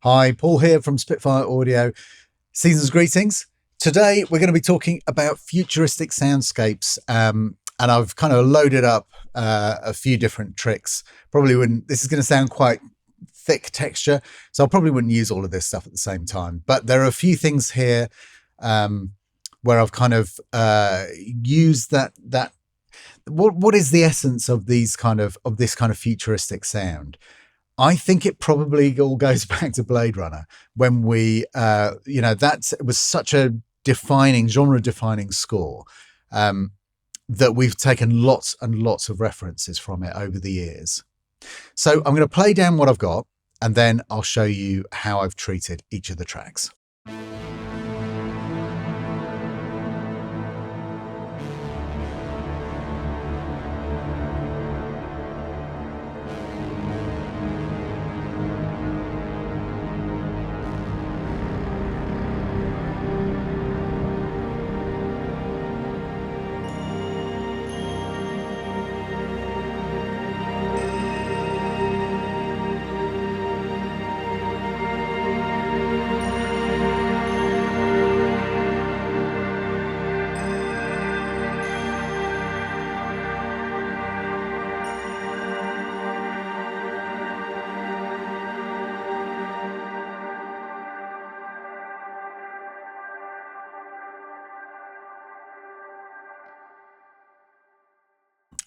Hi, Paul here from Spitfire Audio. Season's greetings. Today we're going to be talking about futuristic soundscapes, and I've kind of loaded up a few different tricks. Probably wouldn't. This is going to sound quite thick texture, so I probably wouldn't use all of this stuff at the same time. But there are a few things here where I've kind of used that. What is the essence of this kind of futuristic sound? I think it probably all goes back to Blade Runner when we, it was such a genre-defining score that we've taken lots and lots of references from it over the years. So I'm going to play down what I've got, and then I'll show you how I've treated each of the tracks.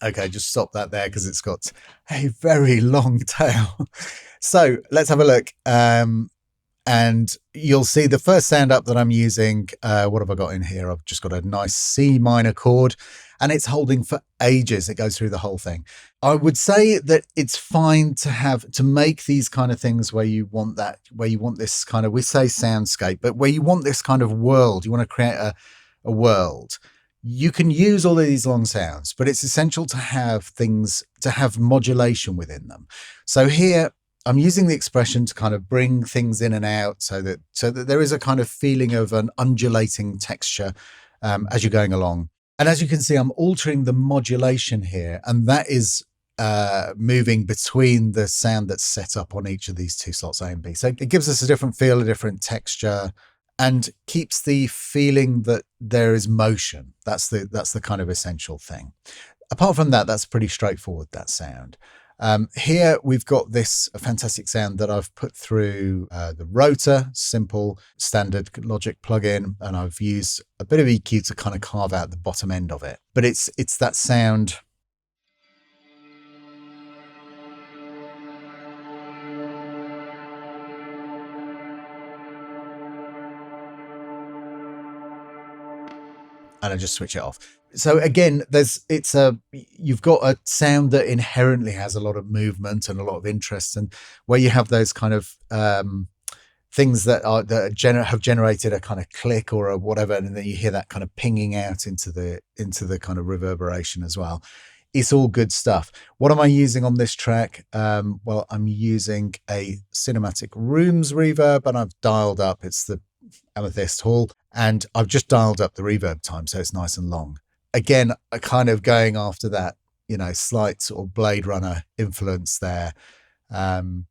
Okay, just stop that there because it's got a very long tail. So let's have a look. And you'll see the first sound up that I'm using. What have I got in here? I've just got a nice C minor chord, and it's holding for ages. It goes through the whole thing. I would say that it's fine to make these kind of things where you want this kind of, we say soundscape, but where you want this kind of world, you want to create a world. You can use all of these long sounds, but it's essential to have modulation within them. So here I'm using the expression to kind of bring things in and out so that there is a kind of feeling of an undulating texture as you're going along. And as you can see, I'm altering the modulation here, and that is moving between the sound that's set up on each of these two slots, A and B. So it gives us a different feel, a different texture, and keeps the feeling that there is motion. That's the kind of essential thing. Apart from that, that's pretty straightforward, that sound. Here we've got this fantastic sound that I've put through the rotor, simple standard Logic plugin, and I've used a bit of EQ to kind of carve out the bottom end of it. But it's that sound. And I just switch it off. So again, you've got a sound that inherently has a lot of movement and a lot of interest, and where you have those kind of things that have generated a kind of click or a whatever, and then you hear that kind of pinging out into the kind of reverberation as well. It's all good stuff. What am I using on this track? Well, I'm using a Cinematic Rooms reverb, and I've dialed up. It's the Amethyst Hall, and I've just dialed up the reverb time so it's nice and long. Again, I kind of going after that, slight sort of Blade Runner influence there. The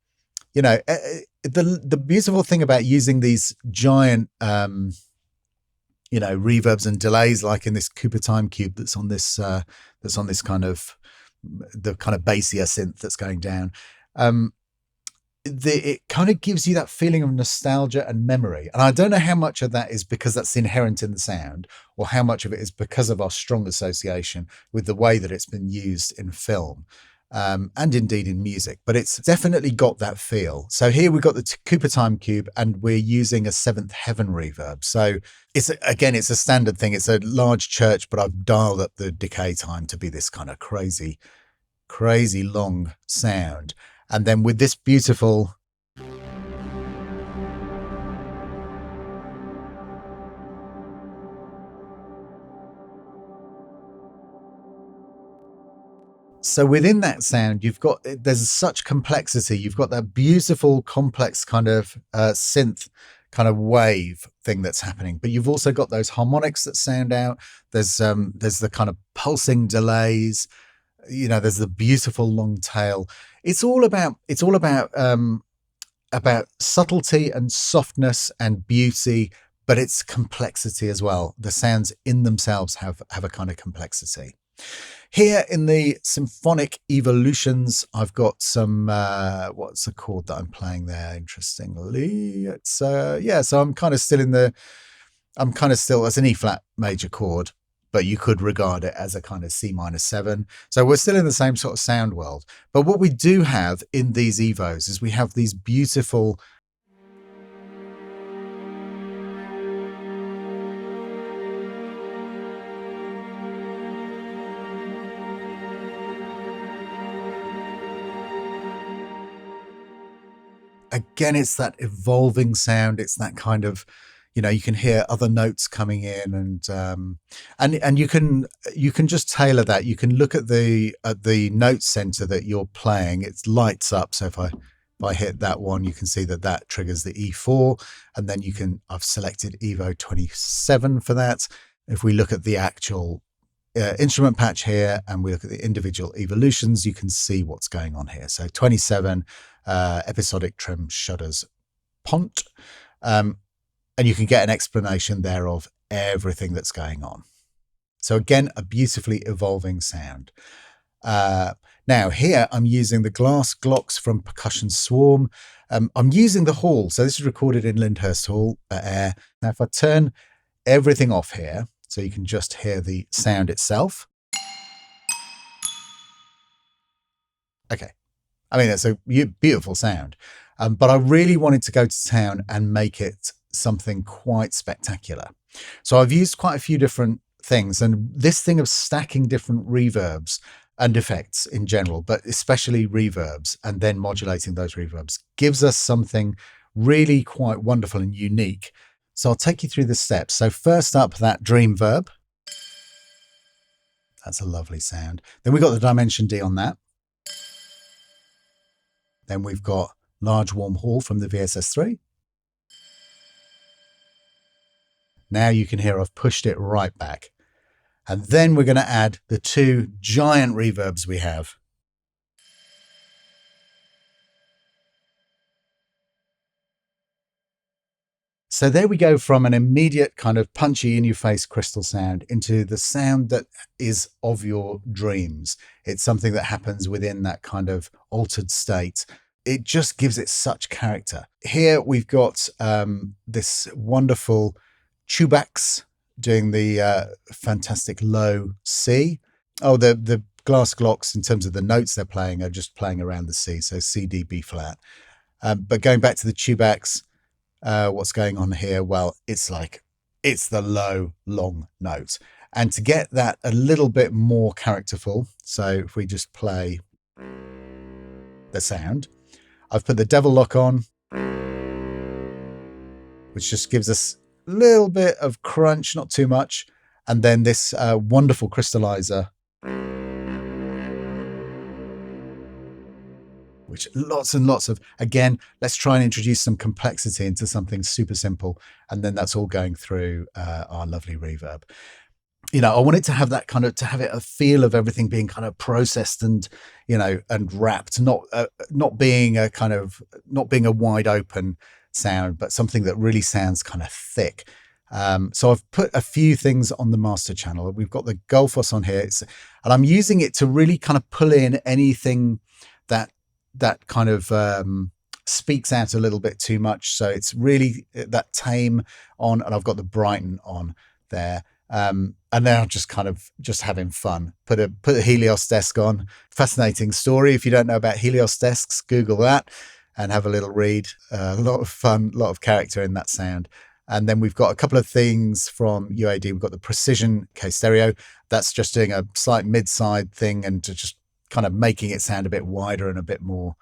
beautiful thing about using these giant reverbs and delays, like in this Cooper Time Cube that's on this kind of the kind of bassier synth that's going down. It kind of gives you that feeling of nostalgia and memory. And I don't know how much of that is because that's inherent in the sound, or how much of it is because of our strong association with the way that it's been used in film, and indeed in music. But it's definitely got that feel. So here we've got the Cooper Time Cube, and we're using a Seventh Heaven reverb. So it's a standard thing. It's a large church, but I've dialed up the decay time to be this kind of crazy long sound. And then with this beautiful so within that sound, there's such complexity. You've got that beautiful, complex kind of synth kind of wave thing that's happening, but you've also got those harmonics that sound out. There's the kind of pulsing delays. There's the beautiful long tail. It's all about about subtlety and softness and beauty, but it's complexity as well. The sounds in themselves have a kind of complexity. Here in the symphonic evolutions, I've got some, what's the chord that I'm playing there? Interestingly, it's, yeah, so I'm kind of still as an E flat major chord, but you could regard it as a kind of C minor 7. So we're still in the same sort of sound world. But what we do have in these Evos is we have these beautiful again, it's that evolving sound. It's that kind of, you can hear other notes coming in, and you can just tailor that. You can look at the note center that you're playing. It lights up. So if I hit that one, you can see that triggers the E4, and then I've selected Evo 27 for that. If we look at the actual instrument patch here and we look at the individual evolutions, you can see what's going on here. So 27 episodic trim shudders pont, and you can get an explanation there of everything that's going on. So again, a beautifully evolving sound. Now here I'm using the glass glocks from Percussion Swarm. I'm using the hall, so this is recorded in Lyndhurst Hall at Air. Now if I turn everything off here, so you can just hear the sound itself. Okay. I mean, it's a beautiful sound, but I really wanted to go to town and make it something quite spectacular. So I've used quite a few different things, and this thing of stacking different reverbs and effects in general, but especially reverbs, and then modulating those reverbs gives us something really quite wonderful and unique. So I'll take you through the steps. So first up, that dream verb. That's a lovely sound. Then we've got the Dimension D on that. Then we've got Large Warm Hall from the VSS3. Now you can hear I've pushed it right back. And then we're going to add the two giant reverbs we have. So there we go from an immediate kind of punchy in-your-face crystal sound into the sound that is of your dreams. It's something that happens within that kind of altered state. It just gives it such character. Here we've got this wonderful tubax doing the fantastic low C. Oh, the glass glocks, in terms of the notes they're playing, are just playing around the C, so C, D, B flat. But going back to the tubax, what's going on here? Well, it's the low, long note. And to get that a little bit more characterful, so if we just play the sound, I've put the Devil Lock on, which just gives us a little bit of crunch, not too much. And then this wonderful crystallizer, which lots and lots of, again, let's try and introduce some complexity into something super simple. And then that's all going through our lovely reverb. I wanted to have that kind of, to have it a feel of everything being kind of processed and, and wrapped, not being a wide open sound, but something that really sounds kind of thick. So I've put a few things on the master channel. We've got the Gullfoss on here, and I'm using it to really kind of pull in anything that kind of speaks out a little bit too much. So it's really that tame on, and I've got the Brighton on there. And then I'm just having fun. Put a Helios desk on. Fascinating story. If you don't know about Helios desks, Google that and have a little read. A lot of fun, a lot of character in that sound. And then we've got a couple of things from UAD. We've got the Precision K Stereo. That's just doing a slight mid-side thing and just kind of making it sound a bit wider and a bit more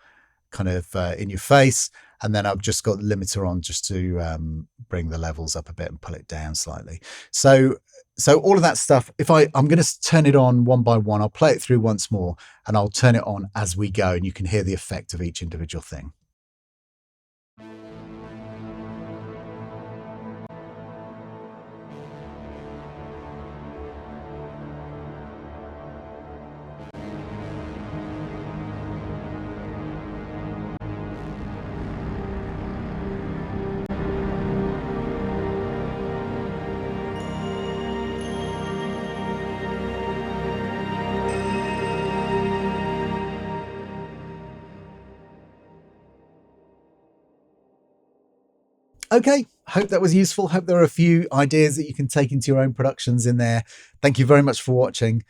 kind of in your face. And then I've just got the limiter on just to bring the levels up a bit and pull it down slightly. So all of that stuff, I'm going to turn it on one by one. I'll play it through once more and I'll turn it on as we go, and you can hear the effect of each individual thing. Okay, hope that was useful. Hope there are a few ideas that you can take into your own productions in there. Thank you very much for watching.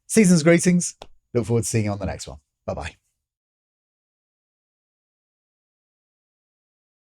Season's greetings. Look forward to seeing you on the next one. Bye-bye.